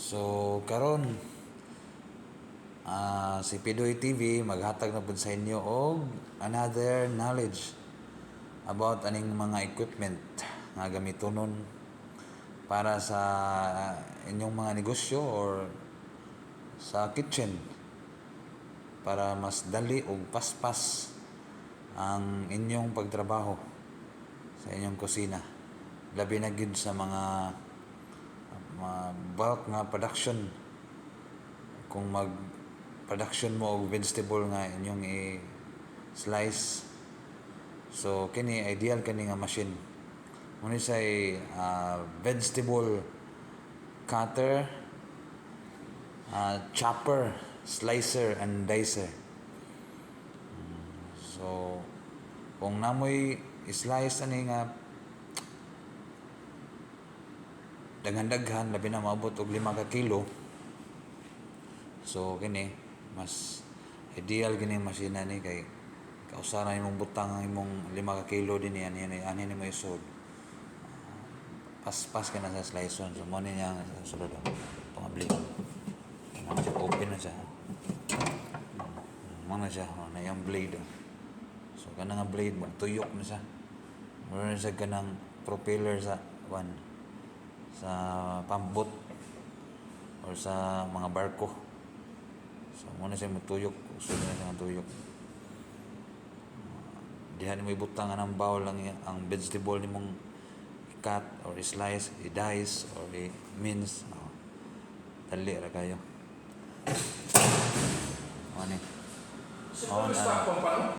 So karon si Pidoy TV maghatag na pud sa inyo og another knowledge about aning mga equipment nga gamitonon para sa inyong mga negosyo or sa kitchen para mas dali ug paspas ang inyong pagtrabaho sa inyong kusina. Labi na gyud sa mga bulk nga production. Kung mag production mo og vegetable nga inyong i-slice, so kini ideal kani nga machine. Muna say vegetable cutter, chopper, slicer and dicer. So kung namoy i-slice ani nga daghan-daghan labi na maabot og 5 ka kilo, so kini mas ideal gini machine ni kay kausa na imong butang ang imong 5 ka kilo dinhi ani mo isod. Paspas ka na sa slicer. So mo niya sulod pangabli. Mo siya open na siya. Mo na siya na yung blade. So kana nga blade magtuyok na siya. Meron siya kanang propeller sa sa pambot or sa mga barko. So muna siya matuyok, uso na siya matuyok. Dihan mo ibutang ang bowl lang ang vegetable nimong i-cut or i-slice, i-dice or i-mince. Dali ra kayo. Ano?